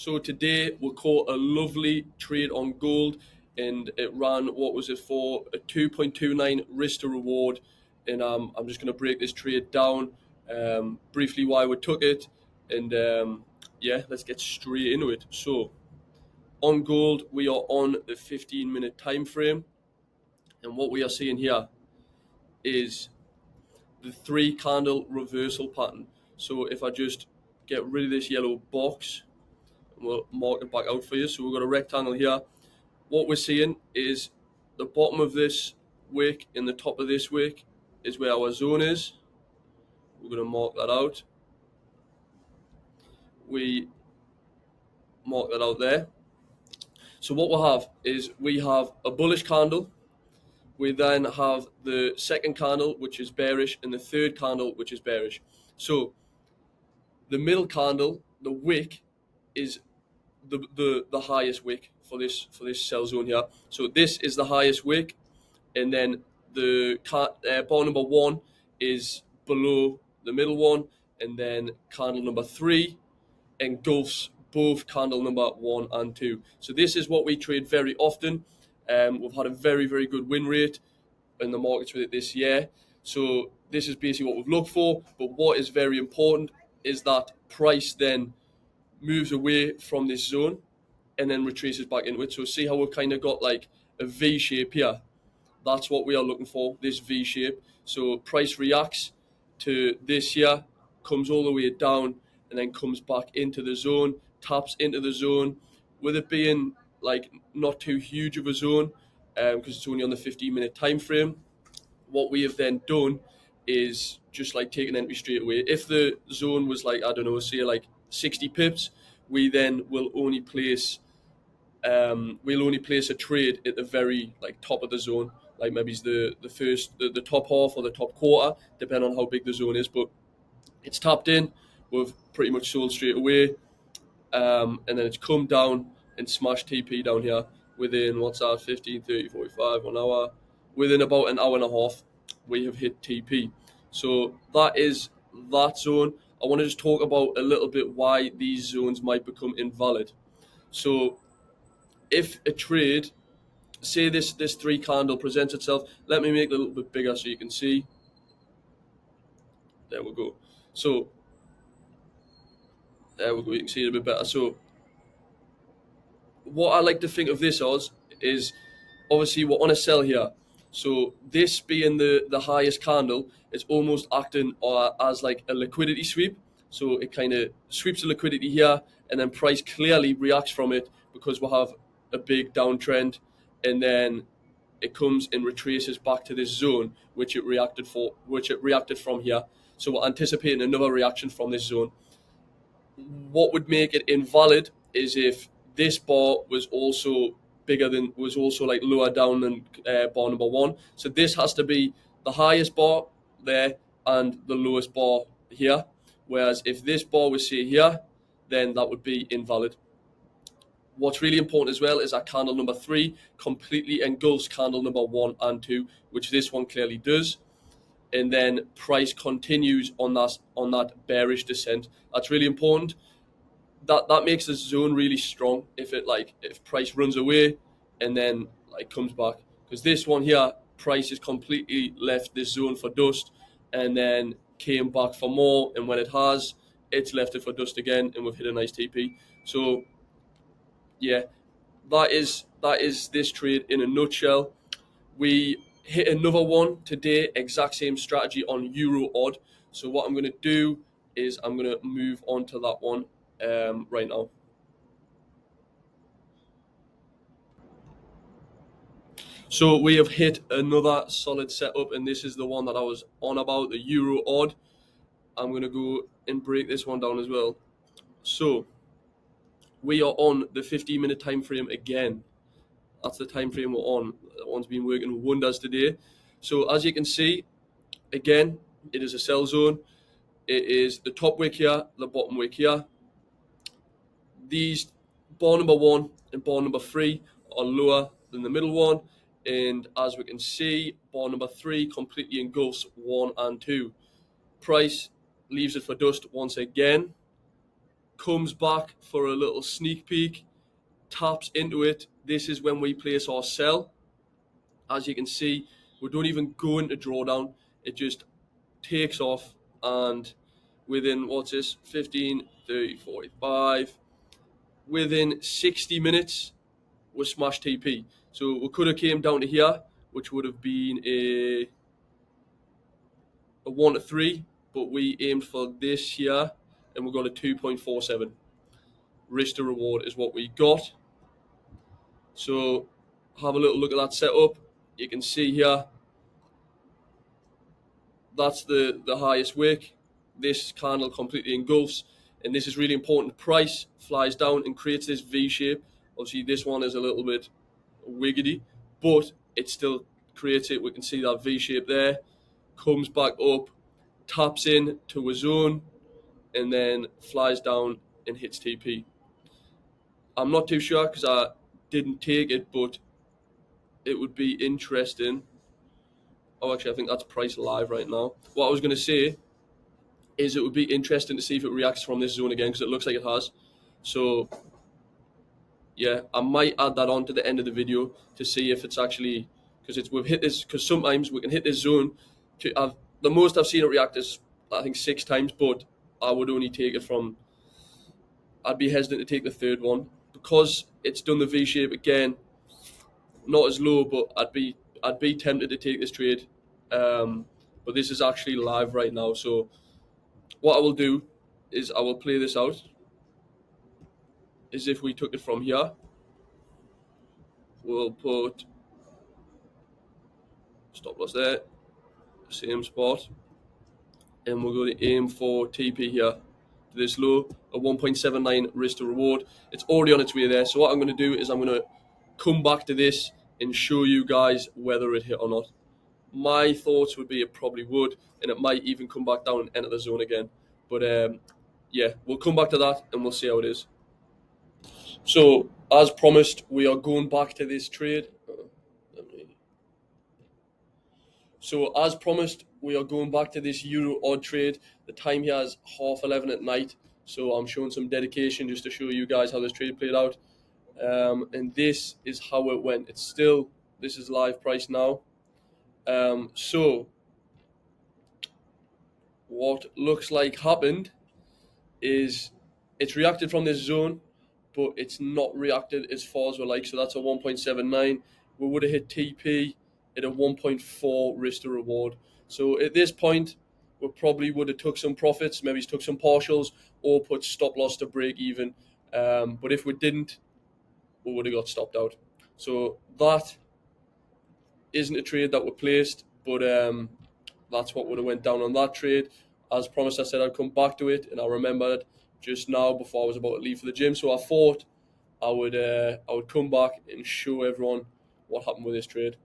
So today we caught a lovely trade on gold, and it ran, what was it for? A 2.29 risk to reward. And I'm just going to break this trade down, briefly why we took it, and yeah, let's get straight into it. So on gold, we are on the 15-minute time frame, and what we are seeing here is the three candle reversal pattern. So if I just get rid of this yellow box, we'll mark it back out for you. So we've got a rectangle here. What we're seeing is the bottom of this wick and the top of this wick is where our zone is. We're going to mark that out. We mark that out there. So what we'll have is we have a bullish candle. We then have the second candle, which is bearish, and the third candle, which is bearish. So the middle candle, the wick, is the highest wick for this sell zone here. So this is the highest wick, and then the bar number one is below the middle one, and then candle number three engulfs both candle number one and two. So this is what we trade very often. We've had a very, very good win rate in the markets with it this year. So this is basically what we've looked for. But what is very important is that price then moves away from this zone and then retraces back into it. So see how we've kind of got like a V shape here. That's what we are looking for, this V shape. So price reacts to this here, comes all the way down, and then comes back into the zone, taps into the zone, with it being like not too huge of a zone, because it's only on the 15-minute time frame. What we have then done is just like take an entry straight away. If the zone was like, I don't know, say like 60 pips, we then will only place a trade at the very like top of the zone, like maybe it's the top half or the top quarter, depending on how big the zone is. But it's tapped in, we've pretty much sold straight away, and then it's come down and smashed TP down here within, what's that, 15, 30, 45, 1 hour. Within about an hour and a half, we have hit TP. So that is that zone. I want to just talk about a little bit why these zones might become invalid. So if a trade, say this three candle presents itself, let me make it a little bit bigger so you can see. There we go. So there we go, you can see it a bit better. So what I like to think of this as is, obviously we're on a sell here. So this being the highest candle, it's almost acting as like a liquidity sweep. So it kind of sweeps the liquidity here, and then price clearly reacts from it because we'll have a big downtrend, and then it comes and retraces back to this zone which it reacted from here. So we're anticipating another reaction from this zone. What would make it invalid is if this bar was also like lower down than bar number one. So this has to be the highest bar there and the lowest bar here. Whereas if this bar was say here, then that would be invalid. What's really important as well is that candle number three completely engulfs candle number one and two, which this one clearly does. And then price continues on that bearish descent. That's really important. That makes the zone really strong if price runs away and then like comes back. Because this one here, price has completely left this zone for dust and then came back for more, and when it has, it's left it for dust again, and we've hit a nice TP. So yeah, that is this trade in a nutshell. We hit another one today, exact same strategy on Euro odd. So what I'm going to do is I'm going to move on to that one right now. So we have hit another solid setup, and this is the one that I was on about, the Euro odd. I'm going to go and break this one down as well. So we are on the 15-minute time frame again. That's the time frame we're on. That one's been working wonders today. So as you can see, again, it is a sell zone. It is the top wick here, the bottom wick here. These bar number one and bar number three are lower than the middle one. And as we can see, bar number three completely engulfs one and two. Price leaves it for dust once again. comes back for a little sneak peek, taps into it. This is when we place our sell. As you can see, we don't even go into drawdown. It just takes off, and within, what's this, 15, 30, 45, within 60 minutes, we smashed TP. So we could have came down to here, which would have been a 1 to 3, but we aimed for this here, and we got a 2.47. Risk to reward is what we got. So have a little look at that setup. You can see here, that's the highest wick. This candle completely engulfs, and this is really important. Price flies down and creates this V shape. Obviously, this one is a little bit wiggity, but it still creates it. We can see that V shape there. Comes back up, taps in to a zone, and then flies down and hits TP. I'm not too sure because I didn't take it, but it would be interesting. Oh, actually, I think that's price live right now. What I was going to say is it would be interesting to see if it reacts from this zone again because it looks like it has. So, yeah, I might add that on to the end of the video to see if it's actually, because we've hit this, because sometimes we can hit this zone. The most I've seen it react is, I think, 6 times, but I would only take it from, I'd be hesitant to take the third one because it's done the V shape again. Not as low, but I'd be tempted to take this trade. But this is actually live right now. So what I will do is I will play this out as if we took it from here. We'll put stop loss there, same spot, and we're going to aim for TP here. This low, a 1.79 risk to reward. It's already on its way there. So what I'm going to do is I'm going to come back to this and show you guys whether it hit or not. My thoughts would be it probably would, and it might even come back down and enter the zone again. But yeah, we'll come back to that and we'll see how it is. So as promised, we are going back to this trade. So as promised, we are going back to this Euro odd trade. The time here is 11:30 at night. So I'm showing some dedication just to show you guys how this trade played out. And this is how it went. This is live price now. So what looks like happened is it's reacted from this zone, but it's not reacted as far as we like. So that's a 1.79. We would have hit TP at a 1.4 risk to reward. So at this point, we probably would have took some profits, maybe took some partials, or put stop loss to break even. But if we didn't, we would have got stopped out. So that isn't a trade that we placed, but that's what would have went down on that trade. As promised, I said I'd come back to it, and I remembered just now before I was about to leave for the gym. So I thought I would come back and show everyone what happened with this trade.